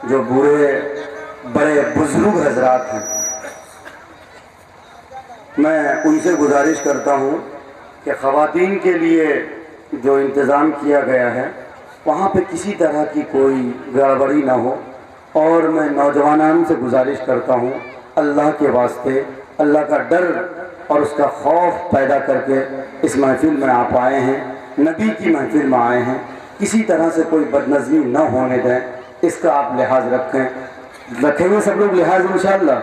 जो बूढ़े बड़े बुजुर्ग हजरात हैं, मैं उनसे गुजारिश करता हूँ कि ख़वातीन के लिए जो इंतज़ाम किया गया है वहाँ पे किसी तरह की कोई गड़बड़ी ना हो। और मैं नौजवानान से गुजारिश करता हूँ, अल्लाह के वास्ते अल्लाह का डर और उसका खौफ पैदा करके इस महफिल में आप आए हैं, नबी की महफिल में आए हैं, किसी तरह से कोई बदनज़मी न होने दें, इसका आप लिहाज रखेंगे सब लोग लिहाज इंशाअल्लाह।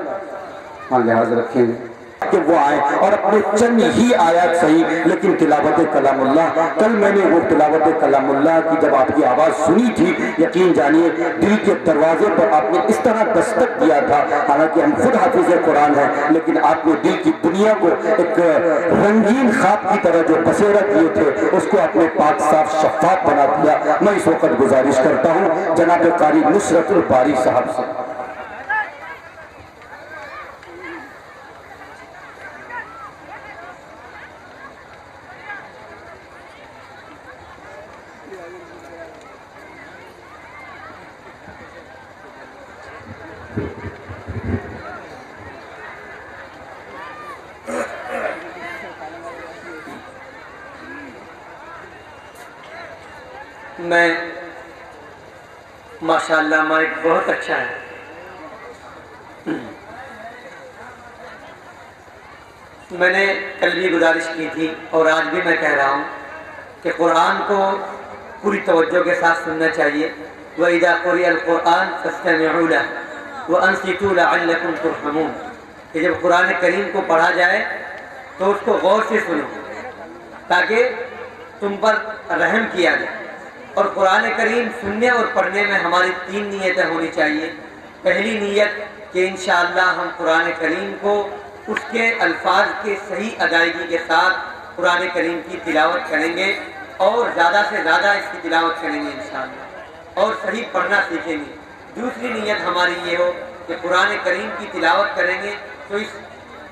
हाँ, लिहाज रखेंगे कि वो आए और अपने चंद ही आयत सही लेकिन तिलावत कलामुल्लाह। कल मैंने वो तिलावत कलामुल्लाह की जब आपकी आवाज़ सुनी थी, यकीन जानिए दिल के दरवाजे पर आपने इस तरह दस्तक दिया था। हालांकि हम खुद हाफिज कुरान हैं, लेकिन आपने दिल की दुनिया को एक रंगीन ख्वाब की तरह जो बसेरा दिए थे उसको अपने पाक साफ शफाफ बना दिया। मैं इस वक्त गुजारिश करता हूँ जनाब कारी नुसरतुल बारी साहब से। मैं माशाअल्लाह माइक बहुत अच्छा है। मैंने कल भी गुजारिश की थी और आज भी मैं कह रहा हूँ कि कुरान को पूरी तवज्जो के साथ सुनना चाहिए। व इज़ा क़ुरिअल क़ुरआन फ़स्तमिऊ लहु व अंसितू लअल्लकुम तुरहमून, कि जब कुरान करीम को पढ़ा जाए तो उसको गौर से सुनो ताकि तुम पर रहम किया जाए। और कुरान करीम सुनने और पढ़ने में हमारी 3 नीयतें होनी चाहिए। पहली नीयत कि इंशाअल्लाह हम कुरान करीम को उसके अल्फाज के सही अदायगी के साथ कुरान करीम की तिलावत करेंगे और ज़्यादा से ज़्यादा इसकी तिलावत करेंगे इंशाअल्लाह, और सही पढ़ना सीखेंगे। दूसरी नीयत हमारी ये हो कि कुरान करीम की तिलावत करेंगे तो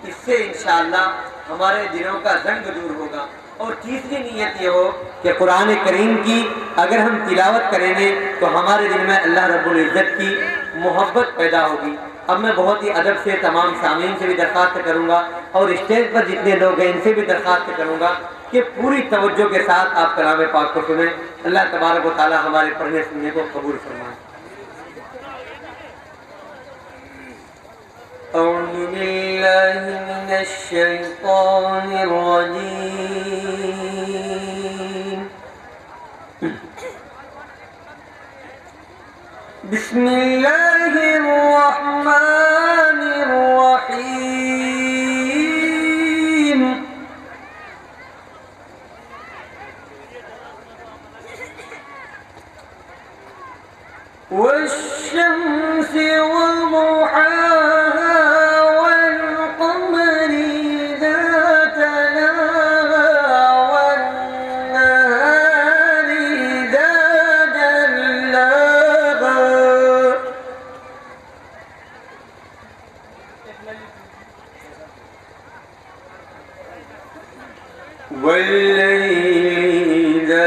इससे इंशाअल्लाह हमारे दिलों का जंग दूर होगा। और तीसरी नीयत ये हो कि कुरान करीम की अगर हम तिलावत करेंगे तो हमारे दिल में अल्लाह रब्बुल इज़्ज़त की मोहब्बत पैदा होगी। अब मैं बहुत ही अदब से तमाम सामीन से भी दरख्वास्त करूँगा और स्टेज पर जितने लोग हैं इनसे भी दरख्वास्त करूँगा कि पूरी तवज्जो के साथ आप कलाम पाक को सुनें। अल्लाह तबारक व तआला हमारे पढ़ने सुनने को कबूल फरमाए। अऊज़ु बिल्लाहि मिनश शैतानिर रजीम। बिस्मिल्लाहिर रहमानिर रहीम। वश्शम्सि वज़ुहाहा वल्क़मरि इज़ा तलाहा वन्नहारि इज़ा जल्लाहा वल्लैलि इज़ा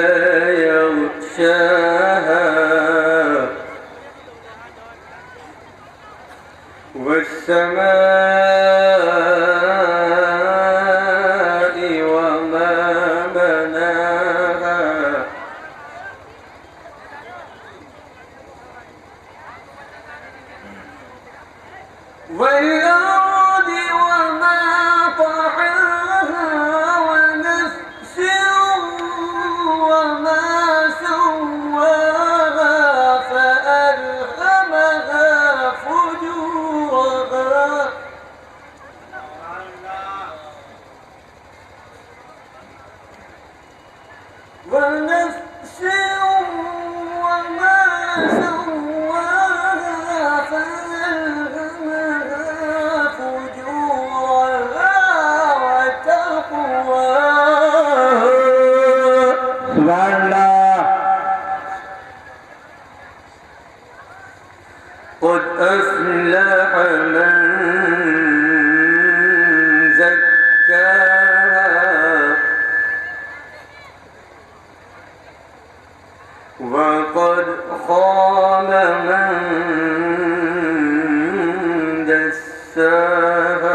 यग़शाहा वस्समाइ वमा बनाहा वल्अर्दि वमा तहाहा वनफ्सिन वमा सव्वाहा फअल्हमहा फुजूरहा वनफ्सिन वमा सव्वाहा फअल्हमहा फुजूरहा वतक़वाहा। सुभान अल्लाह। क़द अफ़्लह मन ज़क्काहा वक़द ख़ाब मन दस्साहा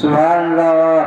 सुभान अल्लाह।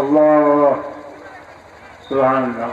अल्लाह सुभान अल्लाह।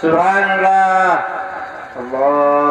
सुभान अल्लाह। अल्लाह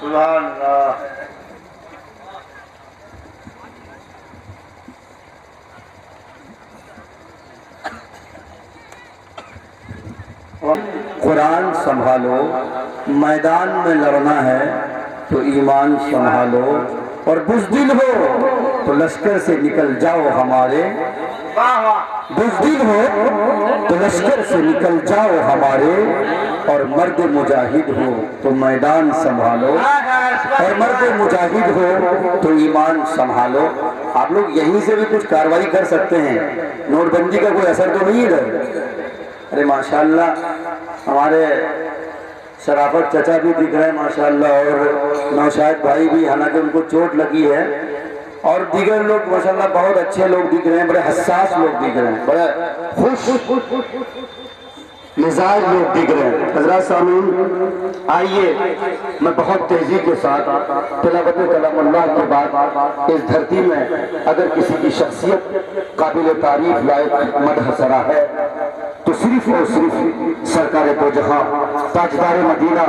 सुभान अल्लाह। कुरान संभालो, मैदान में लड़ना है तो ईमान संभालो, और बुज़दिल हो तो लश्कर से निकल जाओ हमारे, बुज़दिल हो तो लश्कर से निकल जाओ हमारे, और मर्द मुजाहिद हो तो मैदान संभालो, और मर्द मुजाहिद हो तो ईमान संभालो। आप लोग यहीं से भी कुछ कार्रवाई कर सकते हैं, नोटबंदी का कोई असर तो नहीं है इधर। अरे माशाल्लाह हमारे शराफत चचा भी दिख रहे हैं माशाल्लाह, और नौशाद भाई भी, हालांकि उनको चोट लगी है, और दीगर लोग माशाल्लाह बहुत अच्छे लोग दिख रहे हैं, बड़े हसास लोग दिख रहे हैं, बड़े खुश मिजाज लोग दिख रहे हैं। हज़रात सामीन, आइए मैं बहुत तेजी के साथ तिलावत कलामुल्लाह के बाद इस धरती में अगर किसी की शख्सियत काबिल तारीफ लायक मदह सरा है तो सिर्फ और सिर्फ सरकार दो जहां ताजदार मदीना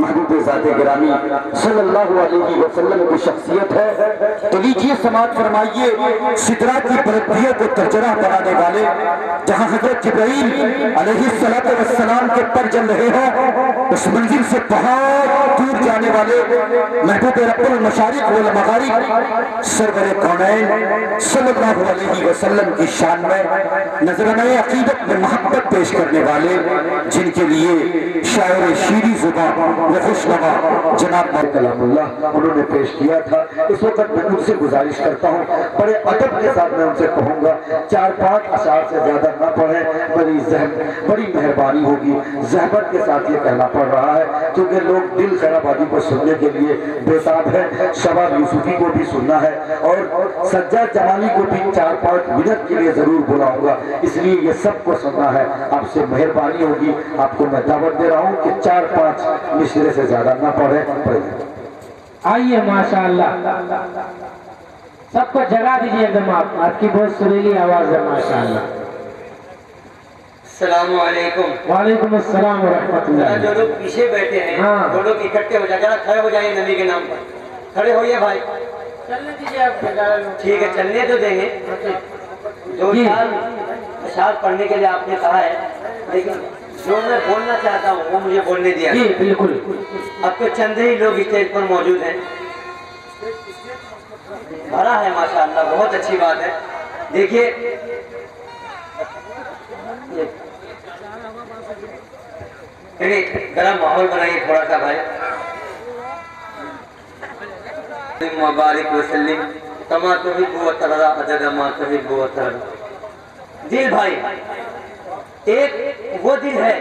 महबूब ज़ाते गिरामी सल्लल्लाहु अलैहि वसल्लम की शख्सियत है। तो लीजिए समाअत फरमाइए, सिदरा की बुलंदियों को तर्जरा बनाने वाले, जहां हजरत जिब्राइल अलैहिस्सलातु वस्सलाम के पर जल रहे हो, उस मंजिल से बहुत दूर जाने वाले महबूब रब्बुल मशारिक वल मगारिब सरवर कौनैन सल्लल्लाहु अलैहि वसल्लम की शान में नजराने अकीदत में मोहब्बत पेश करने वाले, जिनके लिए शायर शीरी जुबान व खुशनवा जनाब कलामुल्लाह उन्होंने पेश किया था। इस वक्त मैं उनसे गुजारिश करता हूँ, बड़े अदब के साथ मैं उनसे कहूँगा 4-5 अशार से ज्यादा न पढ़े, बड़ी मेहरबानी होगी, ज़हमत के साथ ये कहना पड़ रहा है, क्योंकि लोग दिल खैराबादी को सुनने के लिए बेताब है। शबाब यूसुफी को भी सुनना है और सज्जाद जमाली को भी 4-5 मिनट के लिए जरूर बुलाऊंगा, इसलिए ये सबको सुनना है। आपसे मेहरबानी होगी, आपको मैं दावत दे रहा हूँ कि 4-5 मिसरे से ज्यादा ना पढ़े। आइए माशाअल्लाह, सबको जगा दीजिए एकदम। आपकी बहुत सुरीली आवाज है माशाअल्लाह। अस्सलामु अलैकुम। वालेकुम अस्सलाम व रहमतुल्लाह। जो लोग पीछे बैठे हैं हाँ। वो लोग इकट्ठे हो जाए, जरा खड़े हो जाइए नबी के नाम पर। खड़े होइए भाई। चलने दीजिए आप। ठीक है, चलने तो देंगे। दो जी। चार अशआर पढ़ने के लिए आपने कहा है, लेकिन जो मैं बोलना चाहता हूँ वो मुझे बोलने दिया। जी बिल्कुल। अब तो चंद ही लोग स्टेज पर मौजूद हैं, भरा है माशाअल्लाह, बहुत अच्छी बात है। देखिए गरम माहौल बनाइए थोड़ा सा भाई। मुबारक वसल्लम तमा तुहिब्बु व तरदा अदद मा तुहिब्बु व तरदा। दिल भाई एक वो दिल है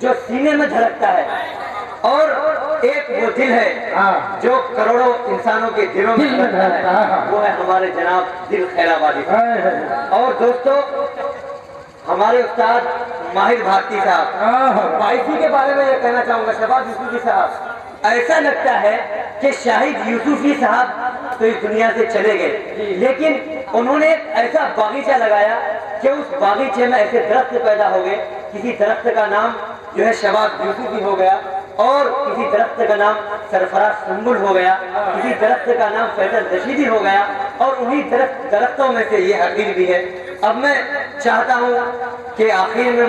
जो सीने में धड़कता है, और एक वो दिल है जो करोड़ों इंसानों के दिलों में धड़कता है, वो है हमारे जनाब दिल खैराबादी। और दोस्तों, हमारे उस्ताद माहिर भारती साहब, बाइसी के बारे में ये कहना चाहूंगा, शबाब यूसुफी साहब, ऐसा लगता है कि शाहिद यूसुफी साहब तो इस दुनिया से चले गए, लेकिन उन्होंने एक ऐसा बागीचा लगाया कि उस बागीचे में ऐसे दरख्त पैदा हो गए। किसी दरख्त का नाम जो है शबाब यूसुफी हो गया, और किसी दरख्त का नाम सरफराज सुंबुल हो गया, किसी दरख्त का नाम फैसल रशीदी हो गया, और उन्हीं दरख्तों में से ये हकीर भी है। अब मैं चाहता हूँ कि आखिर में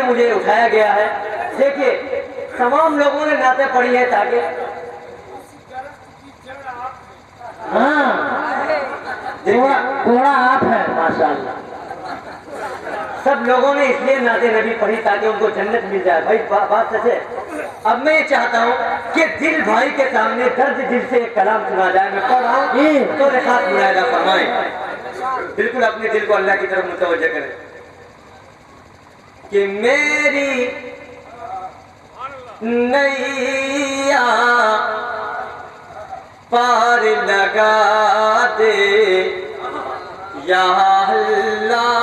मुझे उठाया गया है। देखिए, तमाम लोगों ने नाते पढ़ी है ताकि थोड़ा आप है माशाअल्लाह। सब लोगों ने इसलिए नाते नबी पढ़ी ताकि उनको जन्नत मिल जाए। भाई बात सच है। अब मैं ये चाहता हूँ कि दिल भाई के सामने दर्द दिल से एक कलाम सुना जाए। मैं पढ़ रहा हूँ तो रिखात मुलाहिदा फरमाएं। बिल्कुल अपने दिल को अल्लाह की तरफ मुतवज्जह करें कि मेरी नैया पार लगा दे या अल्लाह,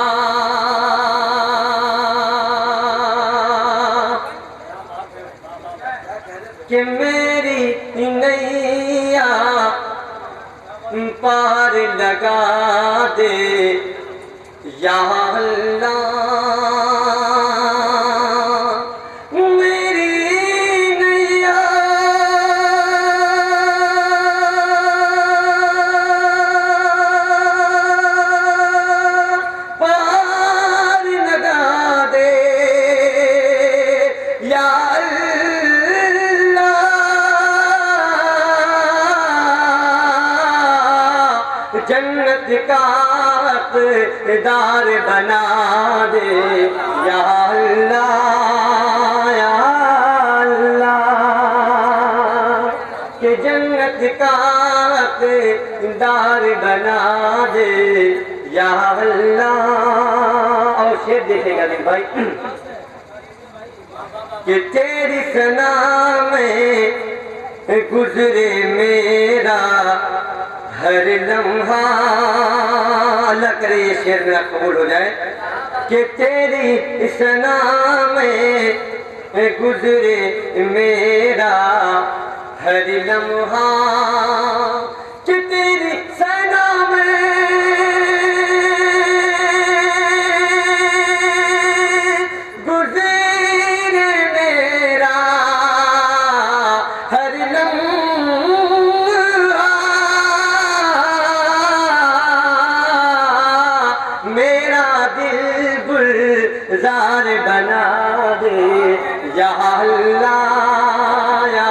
कि मेरी नैया पार लगा दे या अल्लाह, मेरी नैया पार लगा दे या जन्नत का दार बना दे या अल्लाह, या अल्लाह, कि जन्नत का दार बना दे या अल्लाह। और शेर देखेगा दिन भाई कि तेरी सना में गुजरे मेरा हर लम्हा। अल्लाह करे ये शेर मेरा कबूल हो जाए कि तेरी सना में गुजरे मेरा हर लम्हा, कि तेरी सना में गुजरे मेरा हर लम्हा, मेरा दिल गुलजार बना दे या अल्लाह, या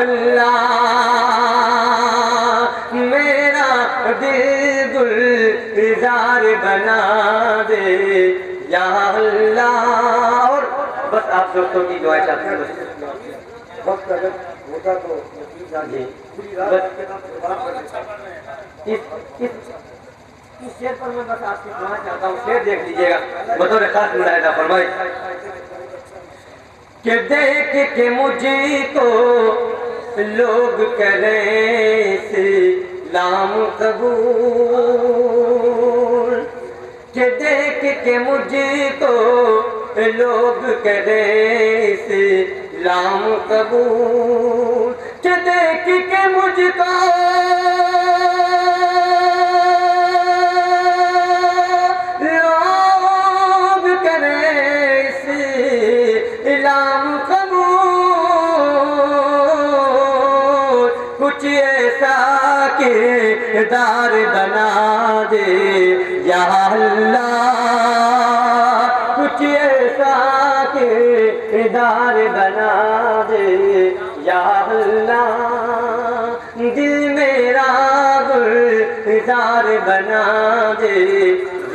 अल्लाह, मेरा दिल गुलजार बना दे या अल्लाह। और बस आप दोस्तों की दुआ चाहते हैं, वक्त अगर होता तो इस शेर पर मैं बस आपसे कहना चाहता हूँ, शेर देख लीजिएगा, बतौर खास मुलाहिदा फरमाए। कि देख के मुझको लोग करें इस्लाम कबूल, कि देख के मुझको लोग करें इस्लाम कबूल, कि देख के मुझको लोग करें इस्लाम कबूल, कुछ ऐसा किरदार बना दे या अल्लाह, कुछ ऐसा किरदार बना दे या अल्लाह, दिल मेरा गुलजार बना दे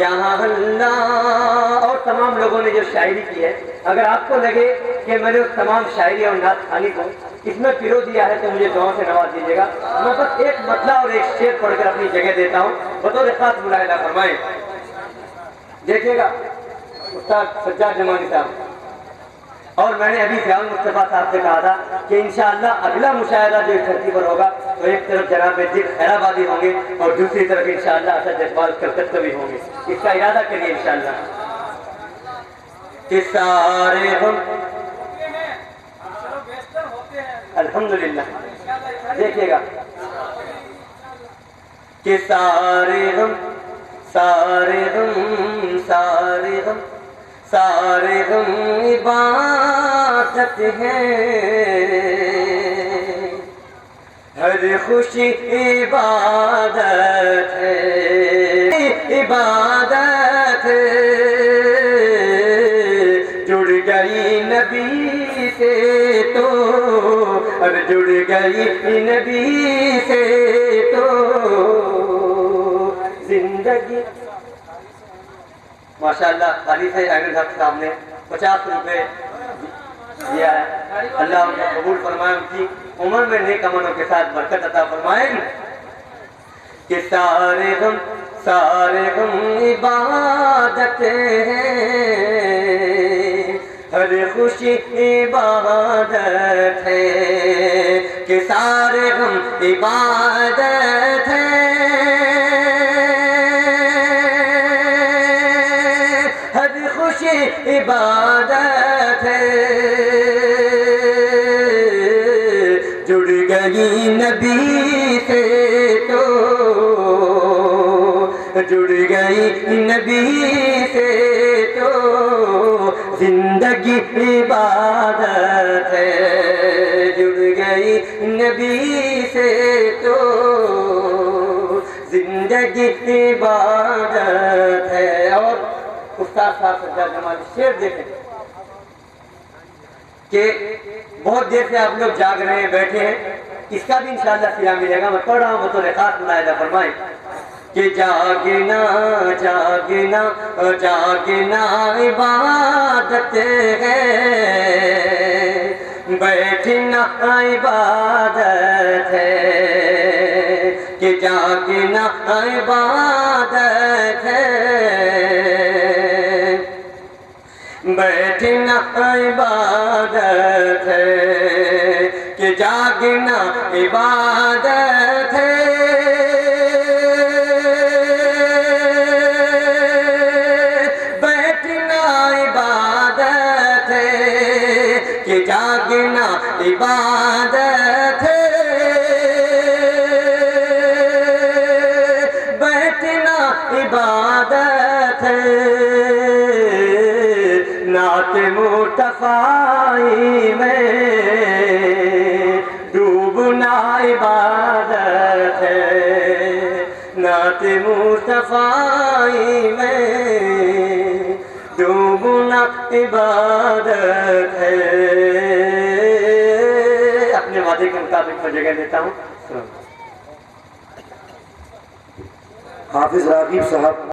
या अल्लाह। और तमाम लोगों ने जो शायरी की है, अगर आपको लगे कि मैंने उस तमाम शायरी और नात खानी को इसमें पिरो दिया है तो मुझे दुआ से नवाज दीजिएगा। मैं बस एक मतला और एक शेर पढ़कर अपनी जगह देता हूँ, बतौर खास मुलाहिदा फरमाएं। देखिएगा उस्ताद सज्जाद जमानी साहब, और मैंने अभी ज़ियाउल मुस्तफ़ा साहब से कहा था कि इंशाअल्लाह अगला मुशाहिदा जो इस धरती पर होगा तो एक तरफ जनाब दिल खैराबादी होंगे और दूसरी तरफ इंशाअल्लाह असद जसपाल कलकत्ता भी होंगे। इसका इरादा करिए इंशाअल्लाह कि सारे हम अल्हम्दुलिल्लाह। देखिएगा कि सारे हम सारे हम सारे हम सारे हम इबादत हैं, हर खुशी इबादत है, इबादत है। जुड़ गई नबी से तो, और जुड़ गई नबी से तो जिंदगी। माशाअल्लाह तारीफ है अहमद हक साहब ने 50 रुपए दिया है। अल्लाह उनका कबूल फरमाए, उनकी उम्र में नेक अमलों के साथ बरकत अता फरमाए। कि सारे हम इबादत हैं, हर खुशी इबादत है, कि सारे हम इबादत हैं, इबादत है। जुड़ गई नबी से तो, जुड़ गई नबी से तो जिंदगी इबादत है, जुड़ गई नबी से तो जिंदगी इबादत है। और उस्ताद साहब सज्जाद जमानी शेर देखें कि बहुत देर से आप लोग जाग रहे हैं, बैठे हैं, इसका भी इंशाअल्लाह सिला मिलेगा। मैं पढ़ रहा हूँ बतौर खास मुलाहिदा फरमाएं कि जागना जागना जागना इबादत है, बैठना इबादत है, कि जागना इबादत है, बैठना इबादत है, कि जागना इबादत है, बैठना इबादत है, कि जागना इबादत है, बैठना इबादत है। नात मुस्तफ़ाई में डूबना इबादत है, नात मुस्तफ़ाई में डूबना इबादत है। अपने वादे के मुताबिक मैं जगह देता हूँ। हाफिज रागीब साहब